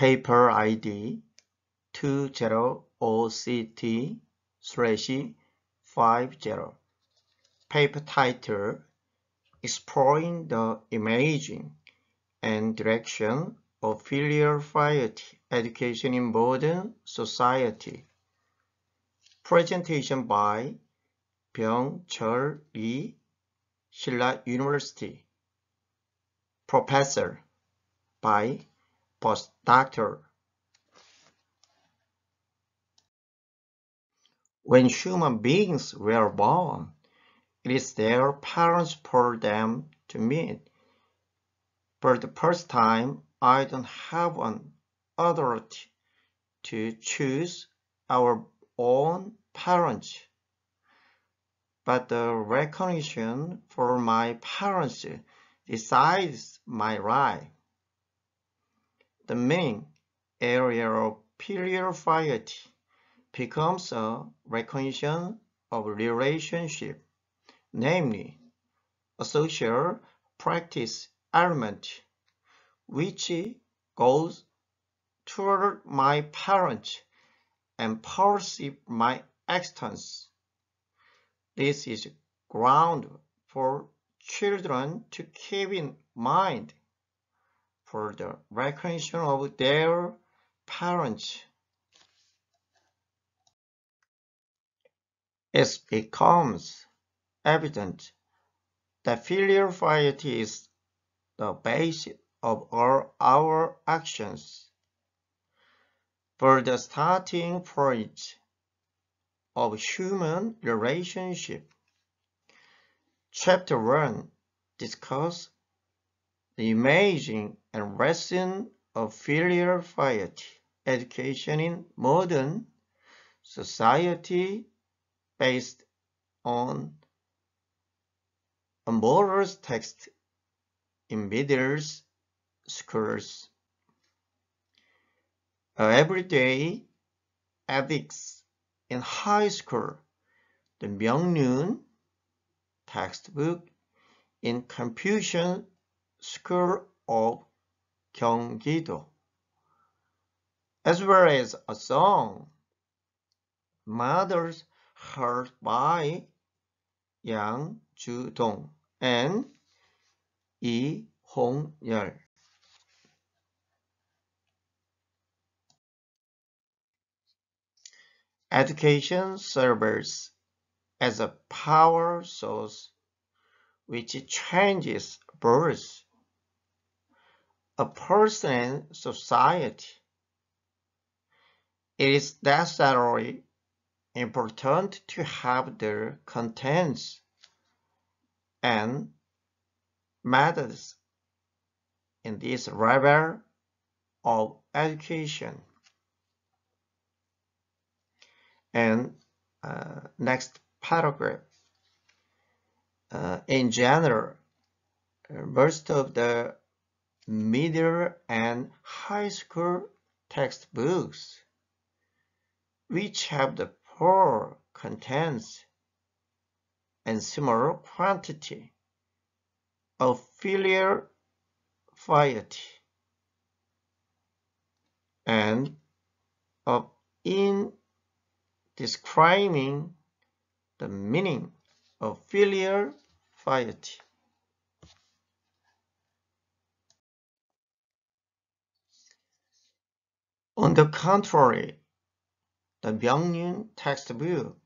paper ID 20201024.O.Session1.52. Paper title: Exploring the Imaging and Direction of Filial Piety Education in Modern Society. Presentation by 병철 Lee, Silla University. Professor by postdoctor. When human beings were born, it is their parents for them to meet. For the first time, I don't have an authority to choose our own parents, but the recognition for my parents decides my life. The main area of filial piety becomes a recognition of relationship, namely a social practice element which goes toward my parents and perceive my existence. This is ground for children to keep in mind for the recognition of their parents. It becomes evident that filial piety is the basis of all our actions. For the starting point of human relationship, Chapter 1 discusses the imaging and lesson of filial piety education in modern society based on a moral text in middle schools. Everyday ethics in high school, the 명륜 textbook in Confucian School of Gyeonggi-do, as well as a song, Mother's Heart by Yang Ju-dong and Lee Hong-yeol. Education serves as a power source which changes both a person and society. It is necessarily important to have the contents and methods in this level of education. And next paragraph. In general, most of the middle and high school textbooks, which have the poor contents and small quantity of filial piety and of in describing the meaning of filial piety. On the contrary, the 명륜 textbook,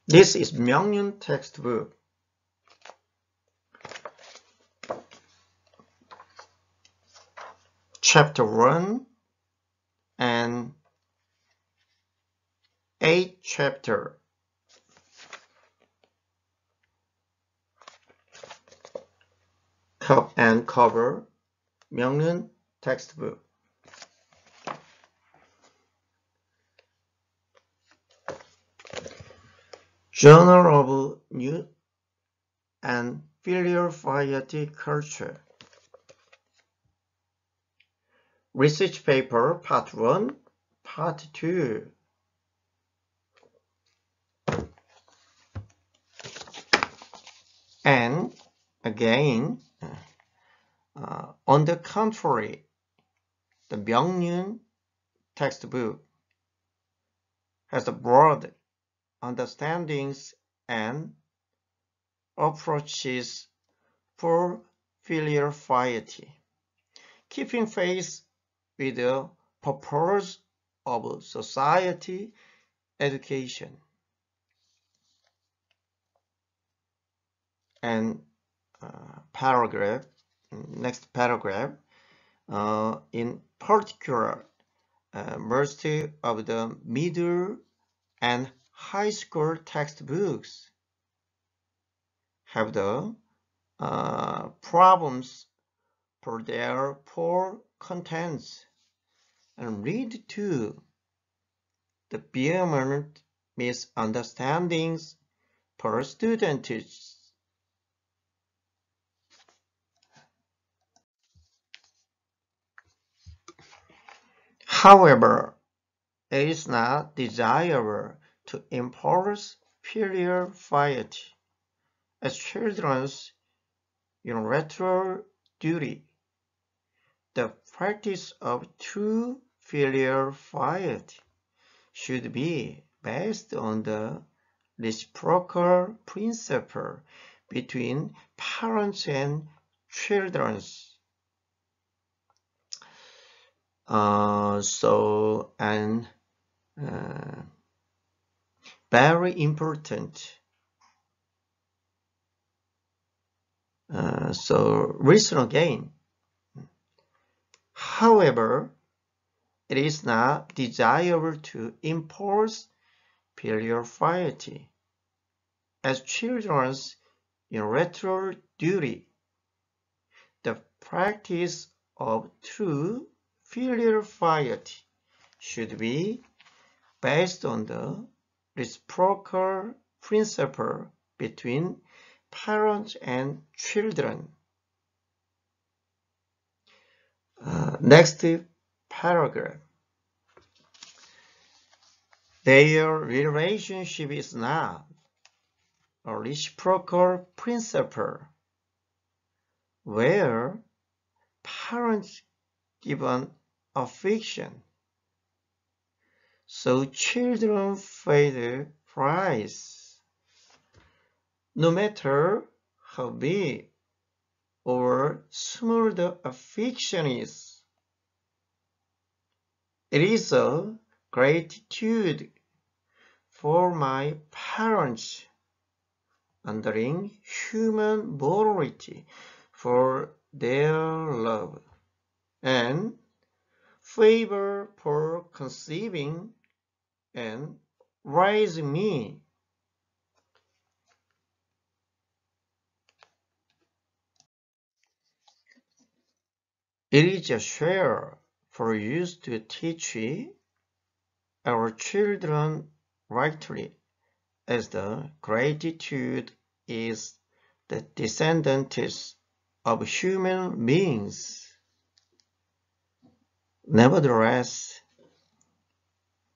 this is 명륜 textbook. Chapter 1 and 8 chapter. Cup and cover, 명륜 textbook. Journal of New and Filial Piety Culture. Research paper, part 1, part 2. And Again, on the contrary, the 명륜 textbook has a broad understandings and approaches for filial piety, keeping faith with the purpose of society education. And next paragraph, in particular, most of the middle and high school textbooks have the problems for their poor contents and lead to the vehement misunderstandings per students. However, it is not desirable to impose filial piety as children's unilateral duty. The practice of true filial piety should be based on the reciprocal principle between parents and children. Very important. Listen again. However, it is not desirable to impose filial piety as children's unilateral duty. The practice of true filial piety should be based on the reciprocal principle between parents and children. Next paragraph. Their relationship is not a reciprocal principle where parents give an affection, so children pay the price. No matter how big or small the affection is, it is a gratitude for my parents, underlying human morality for their love, and favor for conceiving and raising me. It is a share for us to teach our children rightly, as the gratitude is the descendants of human beings. Nevertheless,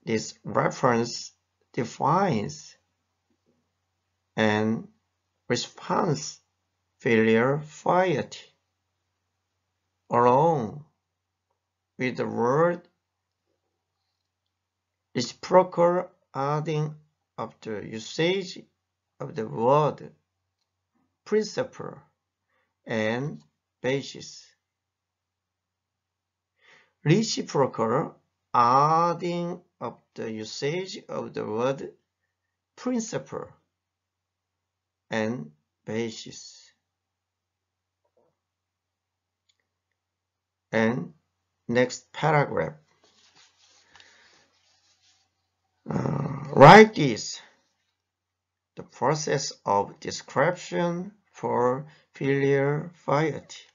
this reference defines and responds filial piety along with the word reciprocal adding of the usage of the word principle and basis. Reciprocal adding of the usage of the word principle and basis. And next paragraph. Like this, the process of description for filial piety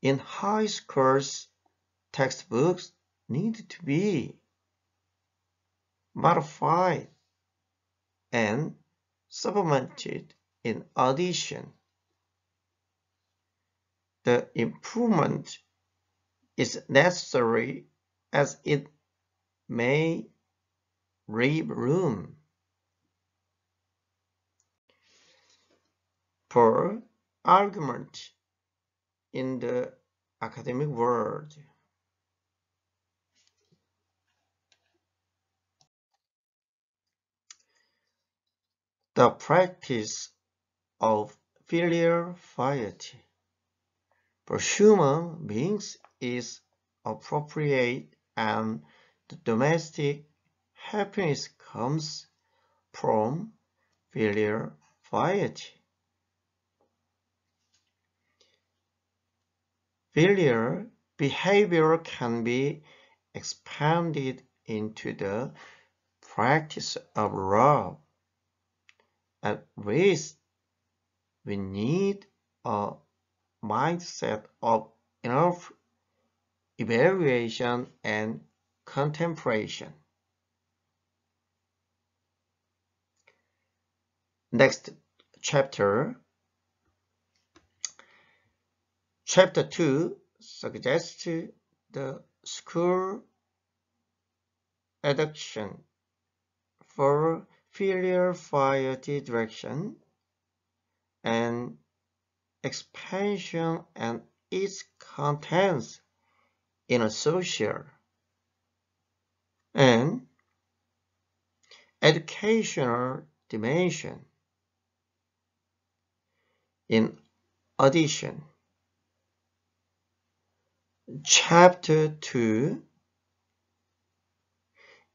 in high schools textbooks need to be modified and supplemented in addition. The improvement is necessary as it may leave room for argument in the academic world. The practice of filial piety for human beings is appropriate, and the domestic happiness comes from filial piety. Filial behavior can be expanded into the practice of love. At least we need a mindset of enough evaluation and contemplation. Next chapter. Chapter 2 suggests the school education for filial piety direction and expansion and its contents in a social and educational dimension. In addition, Chapter 2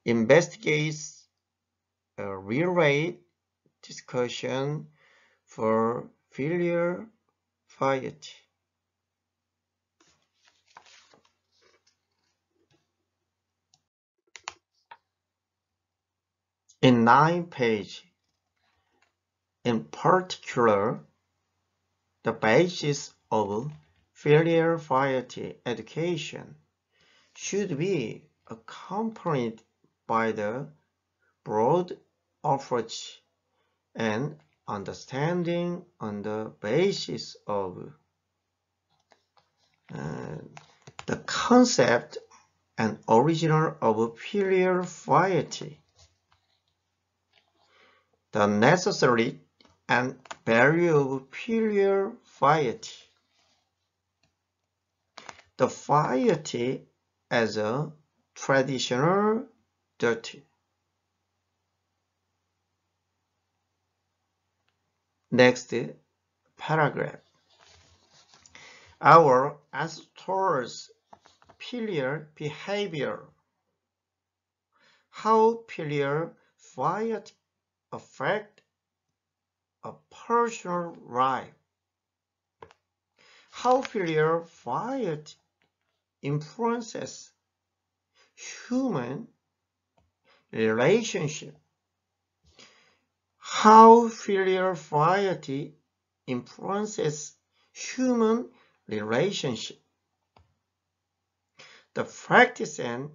investigates a real-life discussion for filial piety. In 9 pages, in particular, the basis of filial piety education should be accompanied by the broad approach and understanding on the basis of the concept and original of filial piety, the necessity and value of filial piety, the piety as a traditional duty. Next paragraph. Our ancestors' filial behavior. How filial piety affect a personal life. How filial piety influences human relationship. How filial piety influences human relationship. The practice and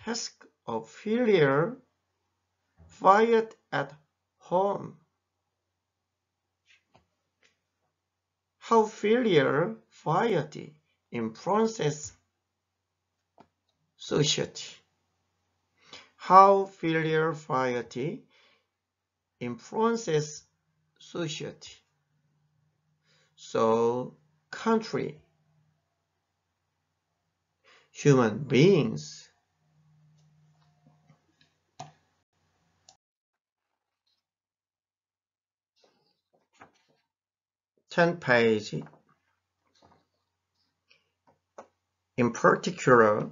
task of filial piety at home. How filial piety influences society. How filial piety influences society. So, country, human beings. Ten page. In particular,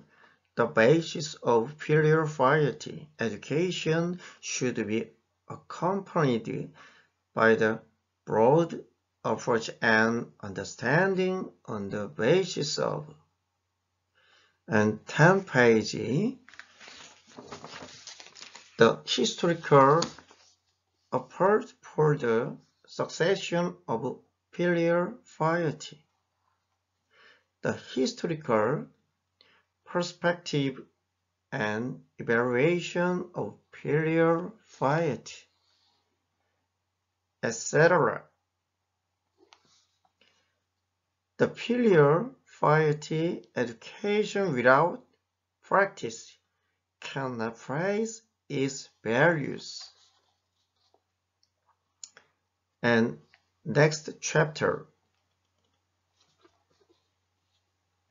the basis of filial piety education should be accompanied by the broad approach and understanding on the basis of. And 10 page, the historical approach for the succession of filial piety. The historical perspective and evaluation of filial piety, etc. The filial piety education without practice cannot praise its values. And next chapter,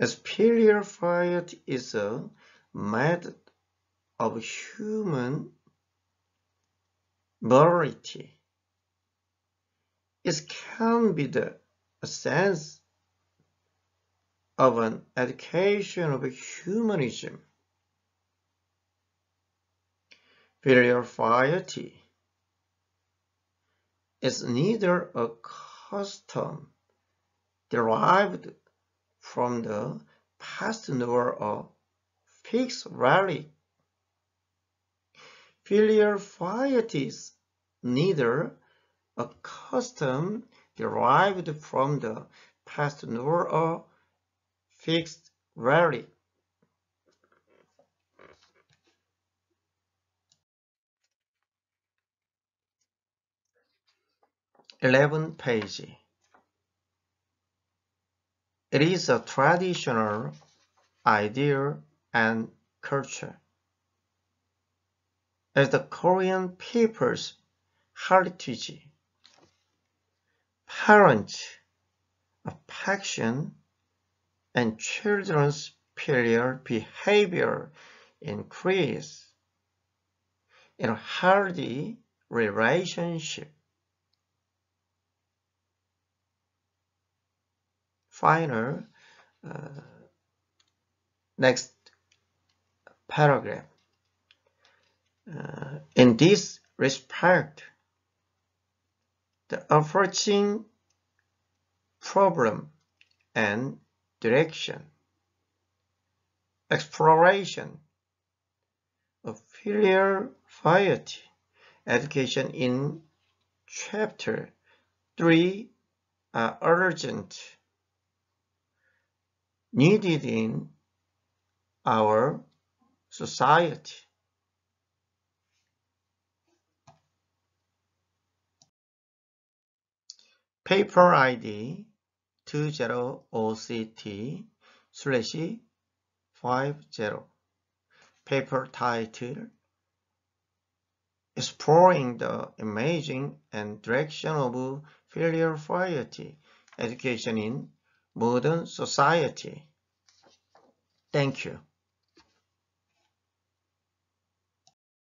As filial piety is a method of human morality, it can be the essence of an education of humanism. Filial piety is neither a custom derived from the past nor a fixed relic. Filial piety is neither a custom derived from the past nor a fixed relic. Page 11. It is a traditional idea and culture. As the Korean people's heritage, parents' affection and children's filial behavior increase in a healthy relationship. Final, next paragraph. In this respect, the approaching problem and direction, exploration of filial piety education in Chapter 3 are urgent, needed in our society. Paper ID 20201024.O.Session1.52. Paper title: Exploring the Imaging and Direction of Filial Piety Education in Modern Society. Thank you.